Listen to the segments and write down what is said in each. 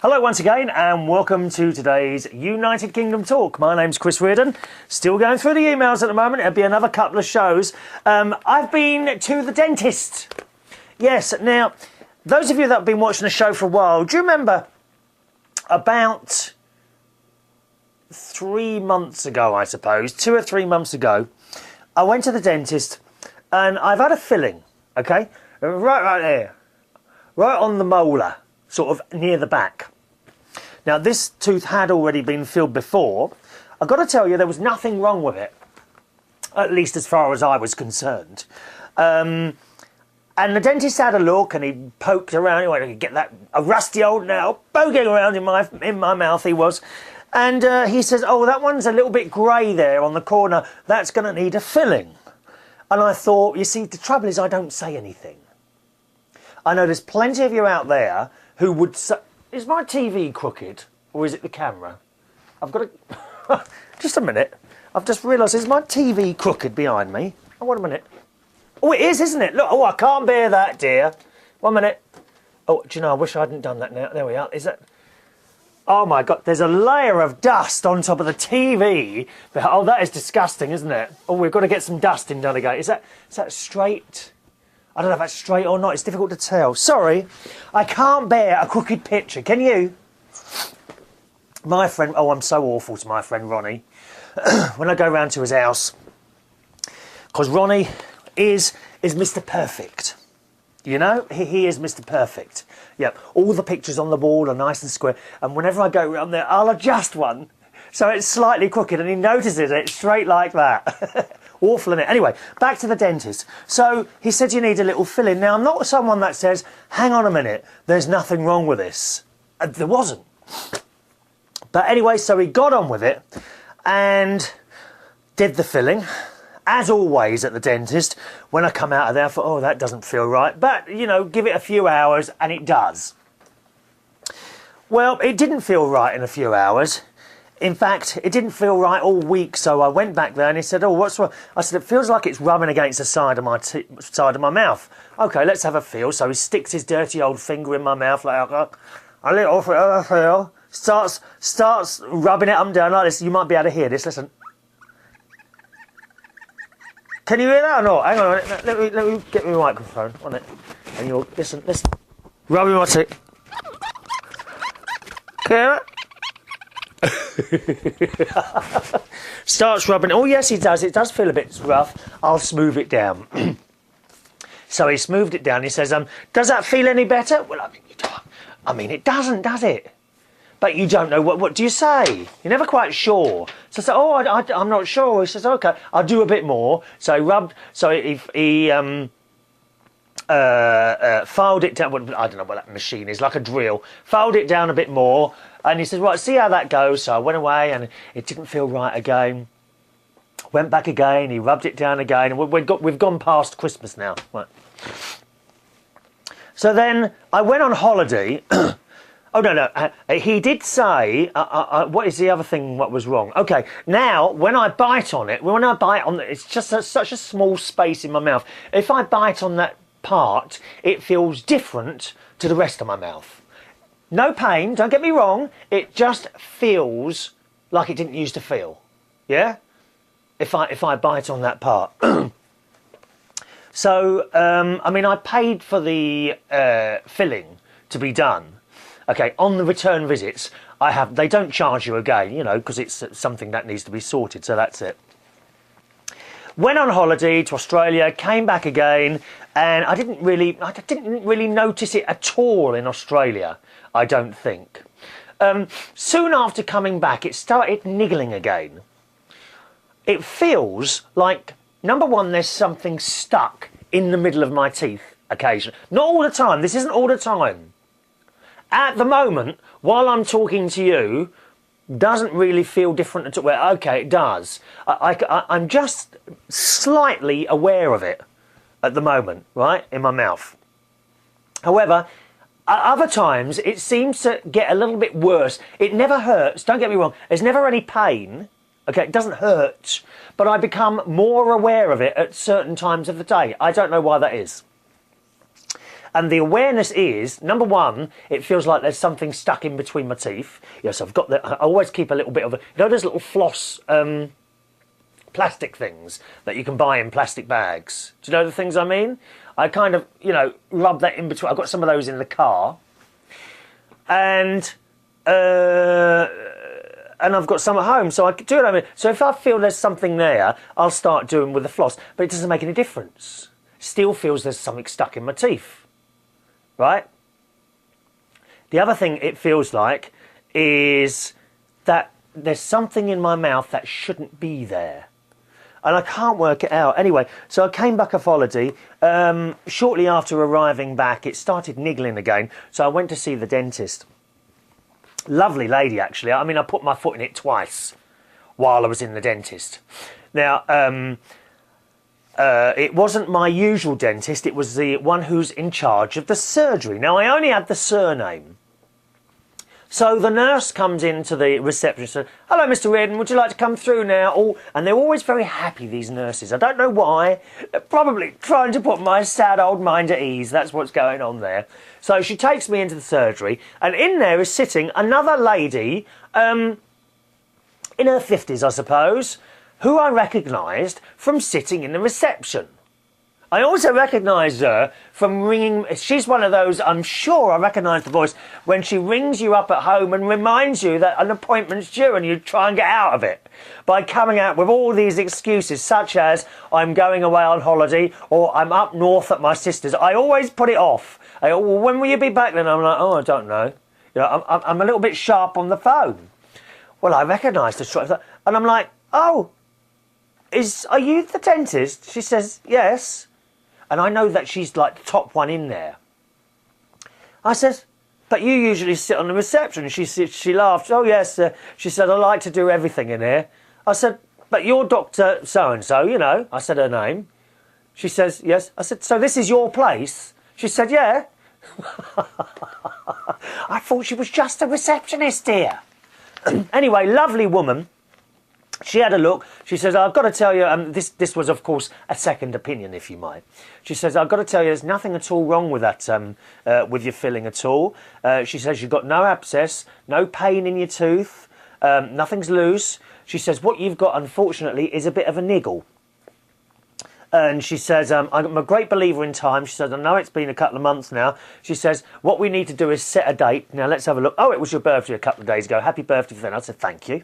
Hello once again and welcome to today's United Kingdom Talk. My name's Chris Reardon, still going through the emails at the moment. It'll be another couple of shows. I've been to the dentist. Yes, now, those of you that have been watching the show for a while, do you remember about 3 months ago, I suppose, 2 or 3 months ago, I went to the dentist and I've had a filling, okay, right there, right on the molar, sort of near the back. Now, this tooth had already been filled before. I've got to tell you, there was nothing wrong with it, at least as far as I was concerned. And the dentist had a look and he poked around. He went, "You get that a rusty old nail poking around in my mouth." He was, and he says, "Oh, that one's a little bit grey there on the corner. That's going to need a filling." And I thought, you see, the trouble is I don't say anything. I know there's plenty of you out there who would say, "Is my TV crooked or is it the camera?" I've got to... Just a minute. I've just realised, is my TV crooked behind me? Oh, wait a minute. Oh, it is, isn't it? Look, oh, I can't bear that, dear. 1 minute. Oh, do you know, I wish I hadn't done that now. There we are. Is that... Oh, my God. There's a layer of dust on top of the TV. Oh, that is disgusting, isn't it? Oh, we've got to get some dust in down again. Is that straight? I don't know if that's straight or not. It's difficult to tell. Sorry. I can't bear a crooked picture. Can you? My friend... Oh, I'm so awful to my friend Ronnie. When I go round to his house. Because Ronnie is Mr. Perfect. You know? He is Mr. Perfect. Yep. All the pictures on the wall are nice and square. And whenever I go round there, I'll adjust one. So it's slightly crooked. And he notices it straight like that. Awful, innit? Anyway, back to the dentist. So he said you need a little filling. Now, I'm not someone that says, hang on a minute, there's nothing wrong with this. There wasn't. But anyway, so he got on with it and did the filling. As always at the dentist, when I come out of there, I thought, oh, that doesn't feel right. But, you know, give it a few hours and it does. Well, it didn't feel right in a few hours. In fact, it didn't feel right all week, so I went back there and he said, "Oh, what's wrong?" I said, "It feels like it's rubbing against the side of my mouth." "Okay, let's have a feel." So he sticks his dirty old finger in my mouth like a little feel. Starts rubbing it up and down like this. You might be able to hear this. Listen. Can you hear that or not? Hang on a minute. Let me get my microphone on it. And you'll listen. Rubbing my teeth. Can you hear it? Starts rubbing. Oh yes, he does. It does feel a bit rough. I'll smooth it down. So he smoothed it down. He says, "Does that feel any better?" Well, I mean, it doesn't, does it? But you don't know what do you say? You're never quite sure. So I said, "Oh, I'm not sure." He says, "Okay, I'll do a bit more." So he rubbed. So he filed it down. Well, I don't know what that machine is, like a drill. Filed it down a bit more. And he said, "Right, see how that goes." So I went away and it didn't feel right again. Went back again, he rubbed it down again. And we've gone past Christmas now. Right. So then I went on holiday. Oh, no. He did say, what is the other thing what was wrong? Okay, now when I bite on it, it's just such a small space in my mouth. If I bite on that part, it feels different to the rest of my mouth. No pain, don't get me wrong, it just feels like it didn't used to feel, yeah? If I bite on that part. So, I mean, I paid for the filling to be done. Okay, on the return visits, they don't charge you again, you know, because it's something that needs to be sorted, so that's it. Went on holiday to Australia, came back again, and I didn't really notice it at all in Australia. I don't think. Soon after coming back, it started niggling again. It feels like, number one, there's something stuck in the middle of my teeth occasionally. Not all the time. This isn't all the time. At the moment, while I'm talking to you, doesn't really feel different at all. Well, okay, it does. I'm just slightly aware of it at the moment, right, in my mouth. However, other times, it seems to get a little bit worse. It never hurts, don't get me wrong. There's never any pain. Okay, it doesn't hurt. But I become more aware of it at certain times of the day. I don't know why that is. And the awareness is, number one, it feels like there's something stuck in between my teeth. Yes, I've got I always keep a little bit of those little floss plastic things that you can buy in plastic bags. Do you know the things I mean? I kind of, rub that in between. I've got some of those in the car. And I've got some at home, so I can do it. So if I feel there's something there, I'll start doing with the floss. But it doesn't make any difference. Still feels there's something stuck in my teeth. Right? The other thing it feels like is that there's something in my mouth that shouldn't be there. And I can't work it out. Anyway, so I came back off holiday. Shortly after arriving back, it started niggling again. So I went to see the dentist. Lovely lady, actually. I mean, I put my foot in it twice while I was in the dentist. Now, it wasn't my usual dentist. It was the one who's in charge of the surgery. Now, I only had the surname. So the nurse comes into the reception and says, "Hello, Mr. Reardon, would you like to come through now?" Oh, and they're always very happy, these nurses. I don't know why. They're probably trying to put my sad old mind at ease. That's what's going on there. So she takes me into the surgery, and in there is sitting another lady, in her 50s, I suppose, who I recognised from sitting in the reception. I also recognised her from ringing. She's one of those, I'm sure I recognise the voice, when she rings you up at home and reminds you that an appointment's due and you try and get out of it by coming out with all these excuses, such as, I'm going away on holiday, or I'm up north at my sister's. I always put it off. Well, when will you be back then? I'm like, oh, I don't know. I'm a little bit sharp on the phone. Well, I recognised her straight away. And I'm like, oh, are you the dentist? She says, yes. And I know that she's like the top one in there. I said, but you usually sit on the reception. She laughed. Oh, yes. She said, I like to do everything in here. I said, but you're Dr. So-and-so, I said her name. She says, yes. I said, so this is your place? She said, yeah. I thought she was just a receptionist here. Anyway, lovely woman. She had a look. She says, I've got to tell you, this was, of course, a second opinion, if you might. She says, I've got to tell you, there's nothing at all wrong with that, with your filling at all. She says, you've got no abscess, no pain in your tooth, nothing's loose. She says, what you've got, unfortunately, is a bit of a niggle. And she says, I'm a great believer in time. She says, I know it's been a couple of months now. She says, what we need to do is set a date. Now, let's have a look. Oh, it was your birthday a couple of days ago. Happy birthday for then. I said, thank you.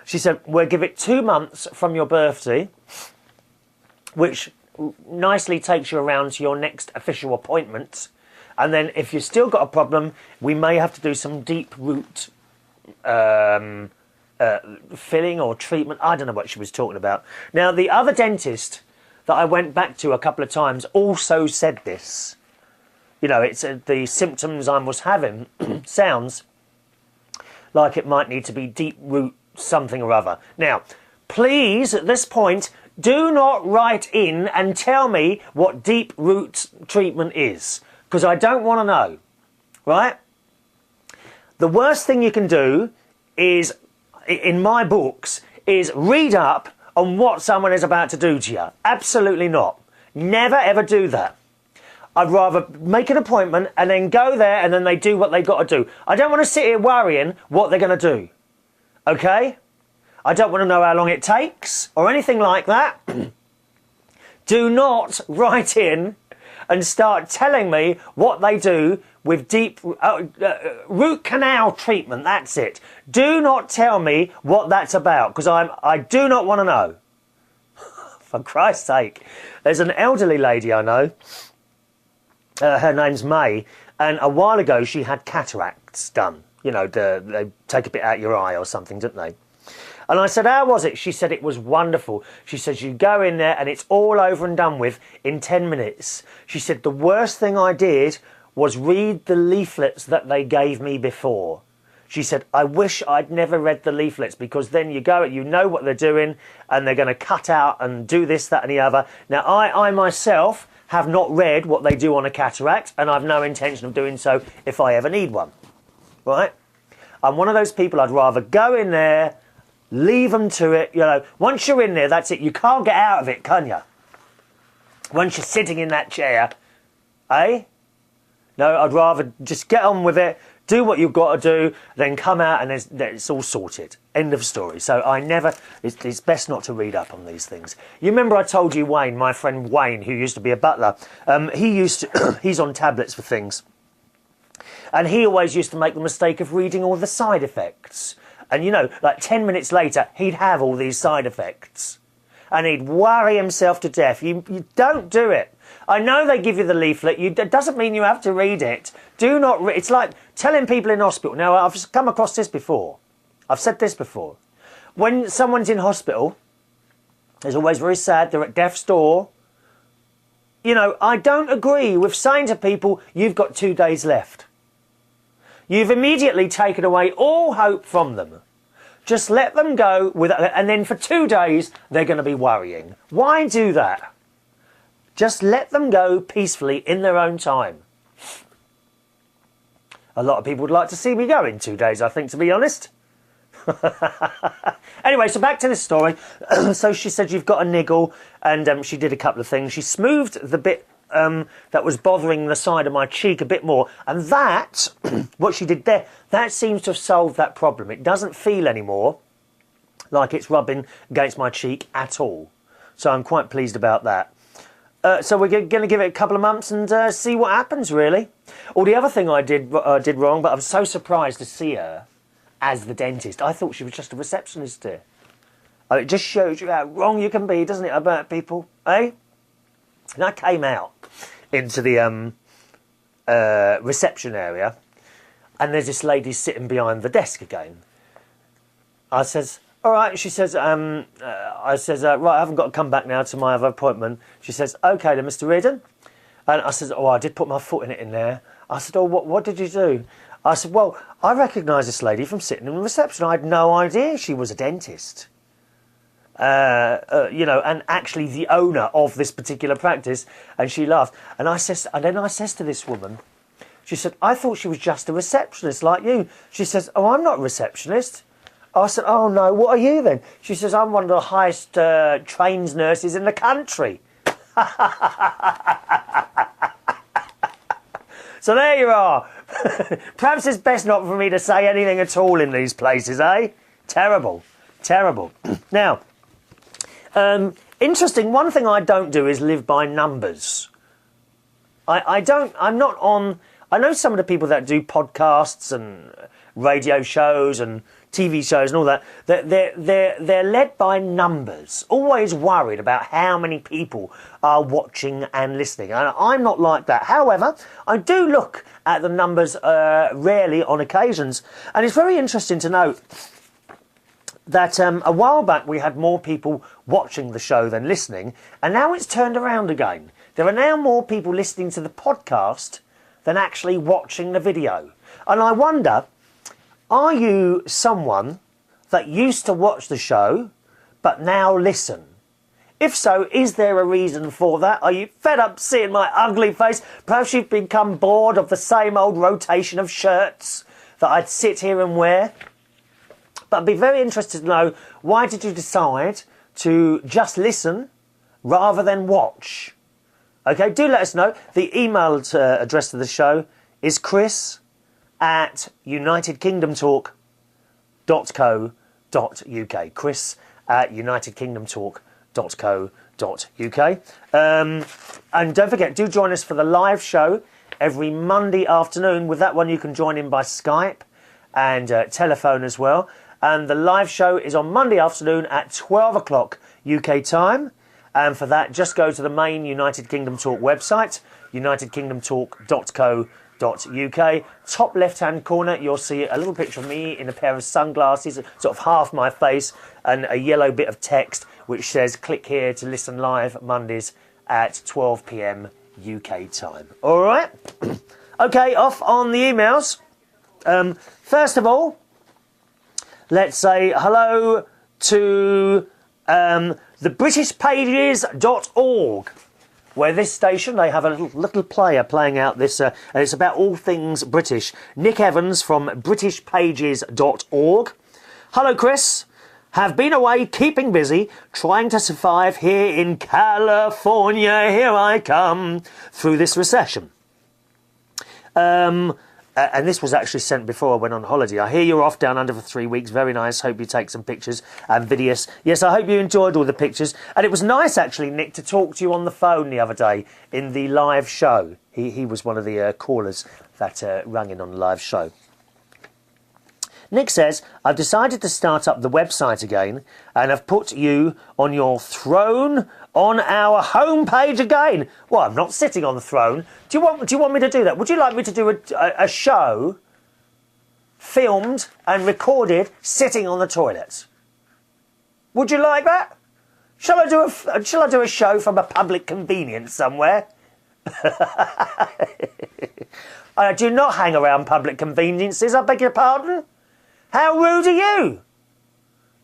She said, we'll give it 2 months from your birthday, which nicely takes you around to your next official appointment. And then if you've still got a problem, we may have to do some deep root filling or treatment. I don't know what she was talking about. Now, the other dentist that I went back to a couple of times also said this. It's the symptoms I was having sounds like it might need to be deep root something or other. Now, please, at this point, do not write in and tell me what deep root treatment is, because I don't want to know, right? The worst thing you can do is, in my books, is read up on what someone is about to do to you. Absolutely not. Never, ever do that. I'd rather make an appointment and then go there and then they do what they've got to do. I don't want to sit here worrying what they're going to do. Okay? I don't want to know how long it takes or anything like that. Do not write in and start telling me what they do with deep root canal treatment. That's it. Do not tell me what that's about, because I do not want to know. For Christ's sake. There's an elderly lady I know. Her name's May, and a while ago she had cataracts done. They take a bit out your eye or something, don't they? And I said, how was it? She said it was wonderful. She says, you go in there and it's all over and done with in 10 minutes. She said, the worst thing I did was read the leaflets that they gave me before. She said, I wish I'd never read the leaflets, because then you go, you know what they're doing, and they're going to cut out and do this, that and the other. Now, I myself have not read what they do on a cataract, and I've no intention of doing so if I ever need one. Right? I'm one of those people, I'd rather go in there, leave them to it. Once you're in there, that's it. You can't get out of it, can you? Once you're sitting in that chair, eh? No, I'd rather just get on with it, do what you've got to do, then come out and it's all sorted. End of story. So it's best not to read up on these things. You remember I told you Wayne, my friend Wayne, who used to be a butler, he's on tablets for things. And he always used to make the mistake of reading all the side effects. And, you know, like 10 minutes later, he'd have all these side effects. And he'd worry himself to death. You don't do it. I know they give you the leaflet. It doesn't mean you have to read it. Do not read. It's like telling people in hospital. Now, I've come across this before. I've said this before. When someone's in hospital, it's always very sad. They're at death's door. You know, I don't agree with saying to people, you've got 2 days left. You've immediately taken away all hope from them. Just let them go, and then for 2 days, they're going to be worrying. Why do that? Just let them go peacefully in their own time. A lot of people would like to see me go in 2 days, I think, to be honest. Anyway, so back to this story. So she said, you've got a niggle, and she did a couple of things. She smoothed the bit that was bothering the side of my cheek a bit more, and that what she did there, that seems to have solved that problem. It doesn't feel anymore like it's rubbing against my cheek at all, so I'm quite pleased about that. So we're going to give it a couple of months and see what happens, really. Or the other thing I did wrong, but I was so surprised to see her as the dentist. I thought she was just a receptionist here. It just shows you how wrong you can be, doesn't it, about people, eh? And I came out into the reception area, and there's this lady sitting behind the desk again. I says, all right. She says, right, I haven't got to come back now to my other appointment. She says, okay then, Mr. Reardon. And I said, oh, I did put my foot in it in there. I said, oh, what did you do? I said, well, I recognise this lady from sitting in the reception. I had no idea she was a dentist. You know, and actually the owner of this particular practice, and she laughed. And then I says to this woman, she said, I thought she was just a receptionist like you. She says, oh, I'm not a receptionist. I said, oh no, what are you then? She says, I'm one of the highest trained nurses in the country. So there you are. Perhaps it's best not for me to say anything at all in these places, eh? Terrible, terrible. Now, interesting, one thing I don't do is live by numbers. I'm not on, I know some of the people that do podcasts and radio shows and TV shows and all that, they're led by numbers, always worried about how many people are watching and listening. And I'm not like that. However, I do look at the numbers rarely on occasions. And it's very interesting to note that a while back we had more people watching the show than listening, and now it's turned around again. There are now more people listening to the podcast than actually watching the video. And I wonder, are you someone that used to watch the show but now listen? If so, is there a reason for that? Are you fed up seeing my ugly face? Perhaps you've become bored of the same old rotation of shirts that I'd sit here and wear? But I'd be very interested to know, why did you decide to just listen rather than watch? Okay, do let us know. The email address to the show is chris@unitedkingdomtalk.co.uk. chris@unitedkingdomtalk.co.uk. And don't forget, do join us for the live show every Monday afternoon. With that one, you can join in by Skype and telephone as well. And the live show is on Monday afternoon at 12 o'clock UK time. And for that, just go to the main United Kingdom Talk website, unitedkingdomtalk.co.uk. Top left-hand corner, you'll see a little picture of me in a pair of sunglasses, sort of half my face, and a yellow bit of text which says, click here to listen live Mondays at 12 p.m. UK time. All right? Okay, off on the emails. First of all, let's say hello to the BritishPages.org, where this station, they have a little player playing out this, and it's about all things British. Nick Evans from BritishPages.org. Hello, Chris. Have been away keeping busy, trying to survive here in California. Here I come through this recession. And this was actually sent before I went on holiday. I hear you're off down under for 3 weeks. Very nice. Hope you take some pictures and videos. Yes, I hope you enjoyed all the pictures. And it was nice, actually, Nick, to talk to you on the phone the other day in the live show. He was one of the callers that rang in on the live show. Nick says, I've decided to start up the website again and have put you on your throne on our homepage again. Well, I'm not sitting on the throne. Do you want me to do that? Would you like me to do a show filmed and recorded sitting on the toilet? Would you like that? Shall I do a show from a public convenience somewhere? I do not hang around public conveniences, I beg your pardon. How rude are you?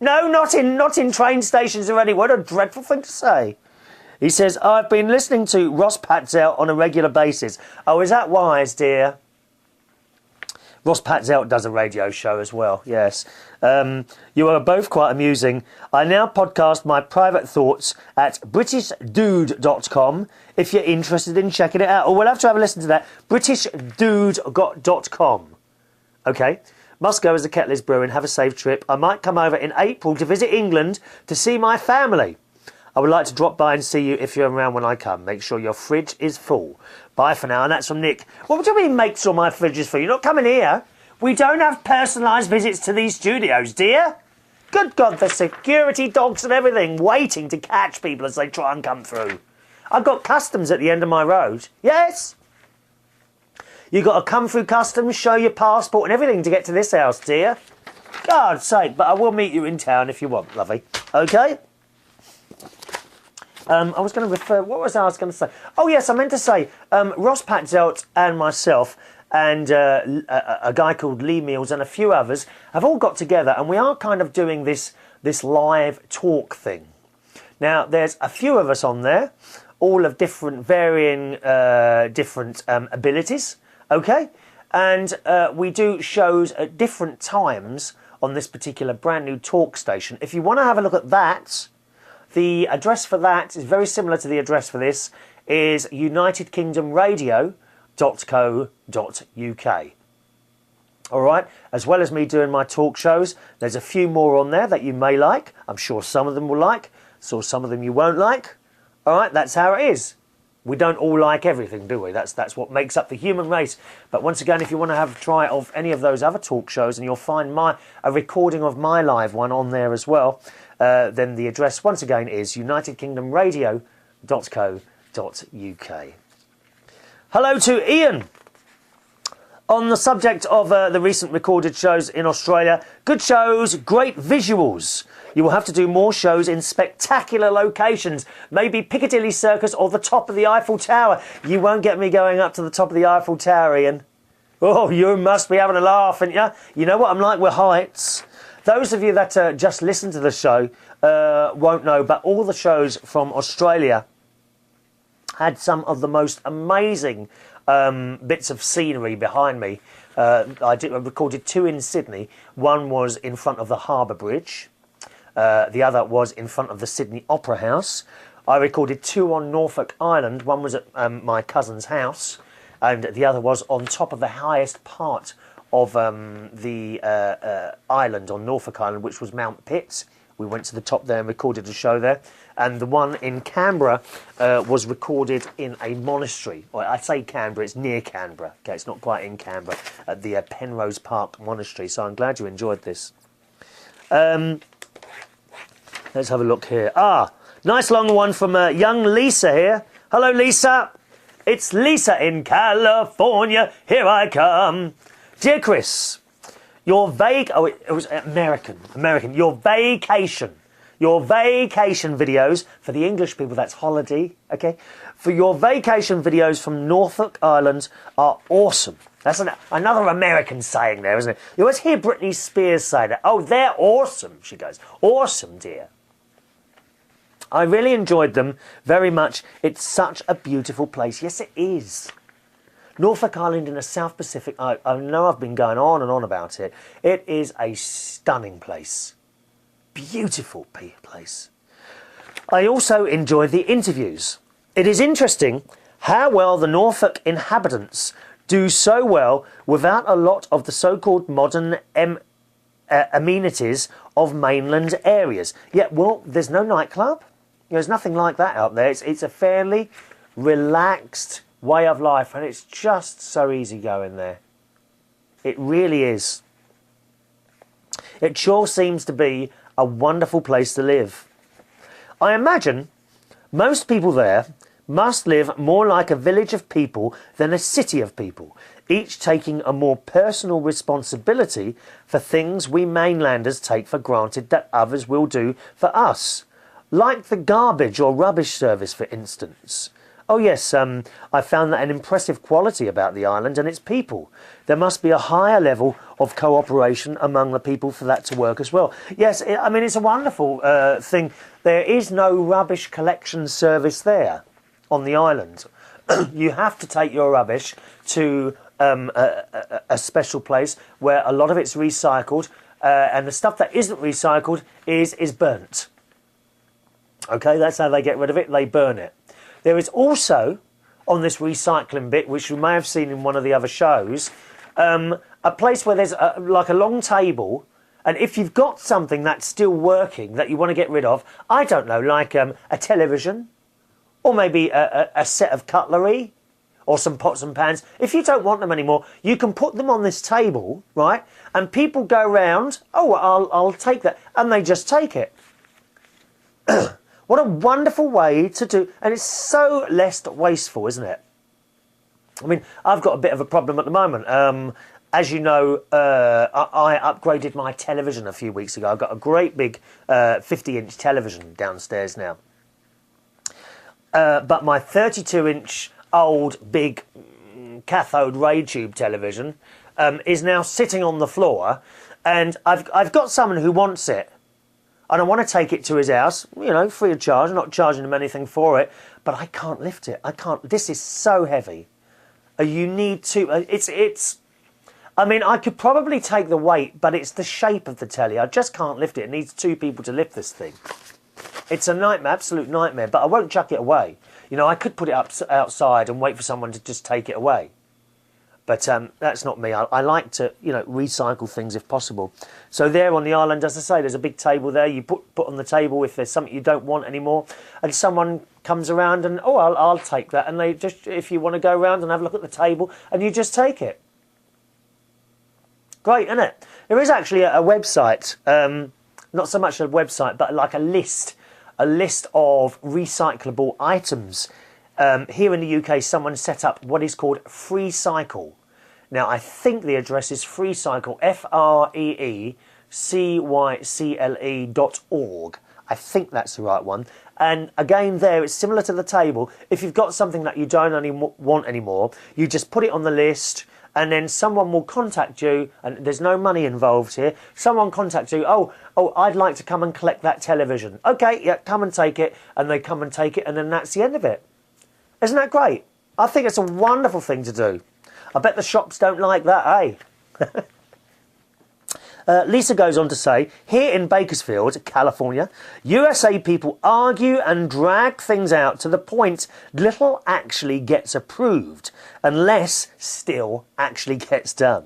No, not in train stations or anywhere. What a dreadful thing to say. He says, I've been listening to Ross Patzelt on a regular basis. Oh, is that wise, dear? Ross Patzelt does a radio show as well, yes. You are both quite amusing. I now podcast my private thoughts at BritishDude.com if you're interested in checking it out. Or we'll have to have a listen to that. BritishDude.com. Okay. Must go as the kettle is brewing. Have a safe trip. I might come over in April to visit England to see my family. I would like to drop by and see you if you're around when I come. Make sure your fridge is full. Bye for now. And that's from Nick. What do you mean make sure my fridge is full? You're not coming here. We don't have personalised visits to these studios, dear. Good God, the security dogs and everything waiting to catch people as they try and come through. I've got customs at the end of my road. Yes. You've got to come through customs, show your passport and everything to get to this house, dear. God's sake, but I will meet you in town if you want, lovey. Okay? I was going to refer... What was I going to say? Oh, yes, I meant to say, Ross Patzelt and myself and a guy called Lee Mills and a few others have all got together and we are kind of doing this live talk thing. Now, there's a few of us on there, all of varying abilities. Okay, and we do shows at different times on this particular brand new talk station. If you want to have a look at that, the address for that is very similar to the address for this, is unitedkingdomradio.co.uk. All right, as well as me doing my talk shows, there's a few more on there that you may like. I'm sure some of them will like, so some of them you won't like. All right, that's how it is. We don't all like everything, do we? That's what makes up the human race. But once again, if you want to have a try of any of those other talk shows, and you'll find a recording of my live one on there as well, then the address once again is unitedkingdomradio.co.uk. Hello to Ian. On the subject of the recent recorded shows in Australia, good shows, great visuals. You will have to do more shows in spectacular locations. Maybe Piccadilly Circus or the top of the Eiffel Tower. You won't get me going up to the top of the Eiffel Tower, Ian. Oh, you must be having a laugh, ain't you? You know what I'm like with heights. Those of you that just listen to the show won't know, but all the shows from Australia had some of the most amazing bits of scenery behind me. I recorded 2 in Sydney. One was in front of the Harbour Bridge. The other was in front of the Sydney Opera House. I recorded 2 on Norfolk Island. One was at my cousin's house, and the other was on top of the highest part of the island on Norfolk Island, which was Mount Pitt. We went to the top there and recorded a show there. And the one in Canberra was recorded in a monastery. Well, I say Canberra, it's near Canberra. Okay, it's not quite in Canberra, at the Penrose Park Monastery. So I'm glad you enjoyed this. Let's have a look here. Nice long one from young Lisa here. Hello, Lisa. It's Lisa in California. Here I come. Dear Chris, your it was American. Your vacation videos, for the English people, that's holiday, okay? For your vacation videos from Norfolk Island are awesome. That's another American saying there, isn't it? You always hear Britney Spears say that. Oh, they're awesome, she goes. Awesome, dear. I really enjoyed them very much. It's such a beautiful place. Yes, it is. Norfolk Island in the South Pacific, I know I've been going on and on about it. It is a stunning place. Beautiful place. I also enjoy the interviews. It is interesting how well the Norfolk inhabitants do so well without a lot of the so-called modern amenities of mainland areas. Yeah, well, there's no nightclub. There's nothing like that out there. It's a fairly relaxed way of life, and it's just so easy going there. It really is. It sure seems to be a wonderful place to live. I imagine most people there must live more like a village of people than a city of people, each taking a more personal responsibility for things we mainlanders take for granted that others will do for us. Like the garbage or rubbish service, for instance. Oh yes, I found that an impressive quality about the island and its people. There must be a higher level of cooperation among the people for that to work as well. Yes, I mean, it's a wonderful thing. There is no rubbish collection service there on the island. You have to take your rubbish to a special place where a lot of it's recycled, and the stuff that isn't recycled is burnt. Okay, that's how they get rid of it. They burn it. There is also, on this recycling bit, which you may have seen in one of the other shows, a place where there's like a long table, and if you've got something that's still working that you want to get rid of, I don't know, like a television, or maybe a set of cutlery, or some pots and pans. If you don't want them anymore, you can put them on this table, right? And people go round, oh, I'll take that, and they just take it. What a wonderful way to do, and it's so less wasteful, isn't it? I mean, I've got a bit of a problem at the moment. As you know, I upgraded my television a few weeks ago. I've got a great big 50-inch television downstairs now. But my 32-inch old big cathode ray tube television is now sitting on the floor, and I've got someone who wants it. And I want to take it to his house, you know, free of charge, not charging him anything for it, but I can't lift it. I can't. This is so heavy. You need to. I mean, I could probably take the weight, but it's the shape of the telly. I just can't lift it. It needs two people to lift this thing. It's a nightmare, absolute nightmare. But I won't chuck it away. You know, I could put it up outside and wait for someone to just take it away. But that's not me. I like to, you know, recycle things if possible. So there on the island, as I say, there's a big table there. You put on the table if there's something you don't want anymore, and someone comes around and, oh, I'll take that. And they just, if you want to go around and have a look at the table, and you just take it. Great, isn't it? There is actually a website, not so much a website, but like a list of recyclable items. Here in the UK, someone set up what is called FreeCycle. Now, I think the address is FreeCycle, FreeCyle.org. I think that's the right one. And again, there, it's similar to the table. If you've got something that you don't want anymore, you just put it on the list, and then someone will contact you, and there's no money involved here. Someone contacts you, oh, I'd like to come and collect that television. Okay, yeah, come and take it, and they come and take it, and then that's the end of it. Isn't that great? I think it's a wonderful thing to do. I bet the shops don't like that, eh? Lisa goes on to say, here in Bakersfield, California, USA people argue and drag things out to the point little actually gets approved, and less still actually gets done.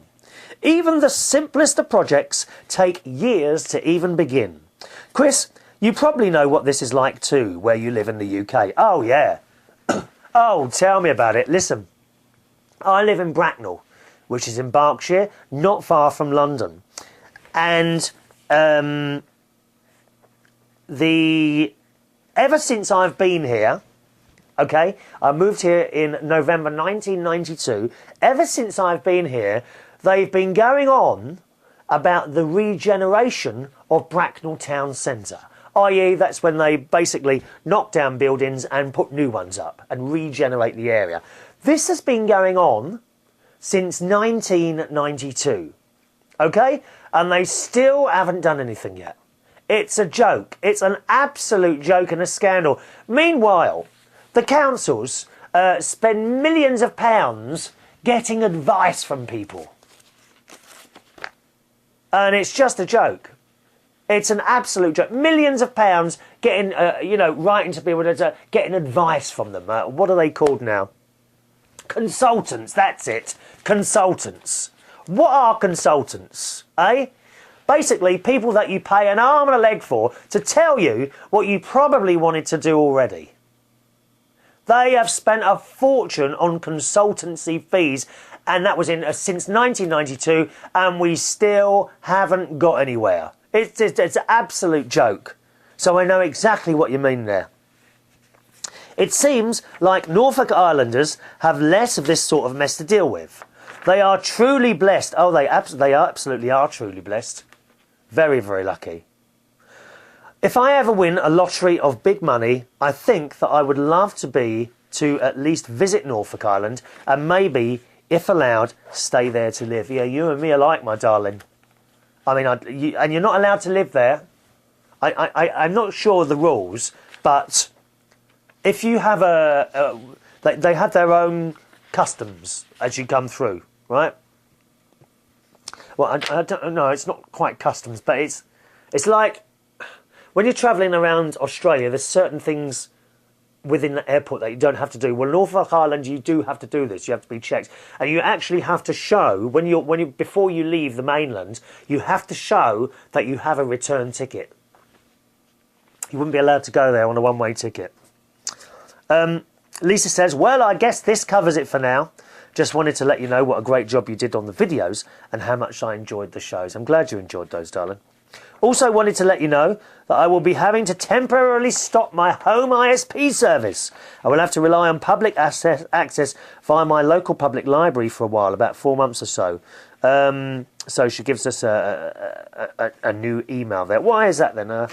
Even the simplest of projects take years to even begin. Chris, you probably know what this is like too, where you live in the UK. Oh, yeah. Oh, tell me about it. Listen, I live in Bracknell, which is in Berkshire, not far from London. And ever since I've been here, okay, I moved here in November 1992, ever since I've been here, they've been going on about the regeneration of Bracknell town centre. I.e., that's when they basically knock down buildings and put new ones up and regenerate the area. This has been going on since 1992, okay? And they still haven't done anything yet. It's a joke. It's an absolute joke and a scandal. Meanwhile, the councils spend millions of pounds getting advice from people. And it's just a joke. It's an absolute joke. Millions of pounds getting, writing to people, getting advice from them. What are they called now? Consultants, that's it. Consultants. What are consultants, eh? Basically, people that you pay an arm and a leg for to tell you what you probably wanted to do already. They have spent a fortune on consultancy fees, and that was since 1992, and we still haven't got anywhere. It's an absolute joke. So I know exactly what you mean there. It seems like Norfolk Islanders have less of this sort of mess to deal with. They are truly blessed. Oh, they absolutely are truly blessed. Very, very lucky. If I ever win a lottery of big money, I think that I would love to at least visit Norfolk Island and maybe, if allowed, stay there to live. Yeah, you and me alike, my darling. I mean, and you're not allowed to live there. I'm not sure of the rules, but if you have they have their own customs as you come through, right? Well, I don't know. It's not quite customs, but it's like when you're travelling around Australia, there's certain things within the airport that you don't have to do. Well, Norfolk Island, you do have to do this. You have to be checked, and you actually have to show before you leave the mainland, you have to show that you have a return ticket. You wouldn't be allowed to go there on a one-way ticket. Lisa says, well, I guess this covers it for now. Just wanted to let you know what a great job you did on the videos and how much I enjoyed the shows. I'm glad you enjoyed those, darling. Also wanted to let you know that I will be having to temporarily stop my home ISP service. I will have to rely on public access via my local public library for a while, about 4 months or so. So she gives us a new email there. Why is that then?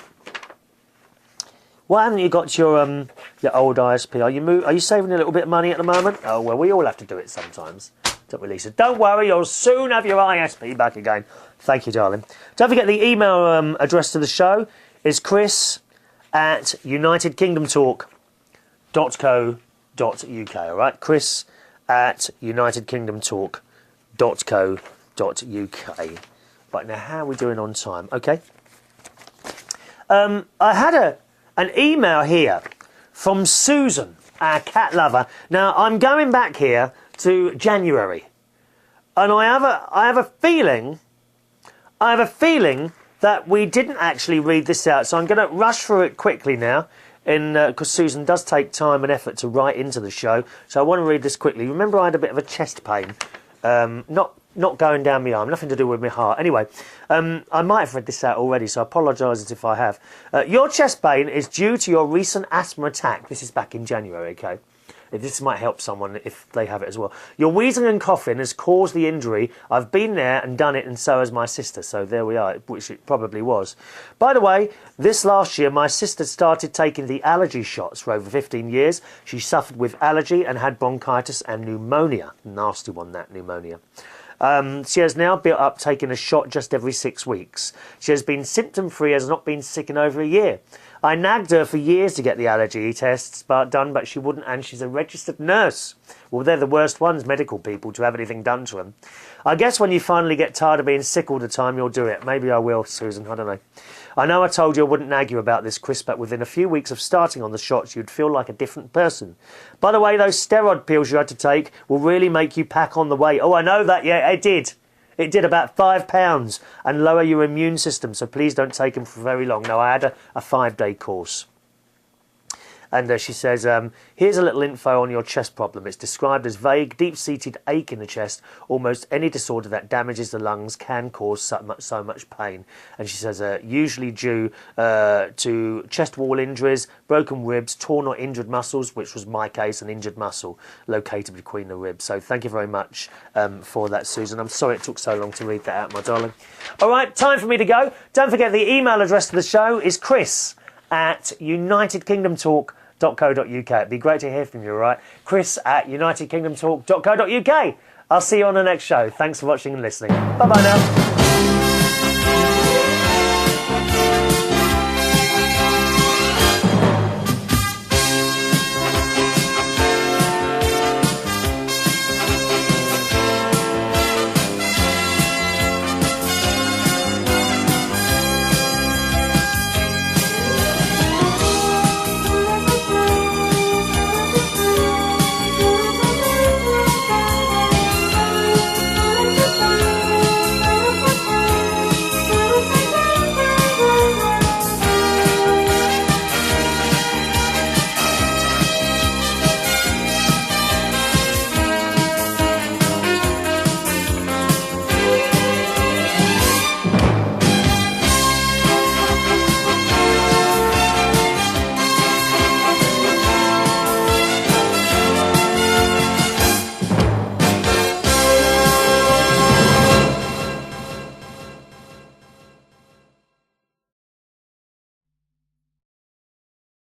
Why haven't you got your old ISP? Are you saving a little bit of money at the moment? Oh, well, we all have to do it sometimes. Don't we, Lisa? Don't worry, you'll soon have your ISP back again. Thank you, darling. Don't forget the email address to the show is chris@unitedkingdomtalk.co.uk, all right? chris@unitedkingdomtalk.co.uk. Right, now, how are we doing on time? Okay. I had an email here from Susan, our cat lover. Now, I'm going back here to January, and I have a feeling that we didn't actually read this out, so I'm going to rush through it quickly now, because Susan does take time and effort to write into the show, so I want to read this quickly. Remember, I had a bit of a chest pain, not going down my arm, nothing to do with my heart. Anyway, I might have read this out already, so I apologise if I have. Your chest pain is due to your recent asthma attack. This is back in January, okay? This might help someone if they have it as well. Your wheezing and coughing has caused the injury. I've been there and done it, and so has my sister. So there we are, which it probably was. By the way, this last year, my sister started taking the allergy shots for over 15 years. She suffered with allergy and had bronchitis and pneumonia. Nasty one, that pneumonia. She has now built up taking a shot just every 6 weeks. She has been symptom-free, has not been sick in over a year. I nagged her for years to get the allergy tests done, but she wouldn't, and she's a registered nurse. Well, they're the worst ones, medical people, to have anything done to them. I guess when you finally get tired of being sick all the time, you'll do it. Maybe I will, Susan, I don't know. I know I told you I wouldn't nag you about this, Chris, but within a few weeks of starting on the shots, you'd feel like a different person. By the way, those steroid pills you had to take will really make you pack on the weight. Oh, I know that, yeah, it did. It did about 5 pounds and lower your immune system, so please don't take them for very long. No, I had a 5-day course. And she says, here's a little info on your chest problem. It's described as vague, deep-seated ache in the chest. Almost any disorder that damages the lungs can cause so much pain. And she says, usually due to chest wall injuries, broken ribs, torn or injured muscles, which was my case, an injured muscle located between the ribs. So thank you very much for that, Susan. I'm sorry it took so long to read that out, my darling. All right, time for me to go. Don't forget the email address to the show is chris@unitedkingdomtalk.co.uk. It'd be great to hear from you, all right? chris@unitedkingdomtalk.co.uk. I'll see you on the next show. Thanks for watching and listening. Bye-bye now.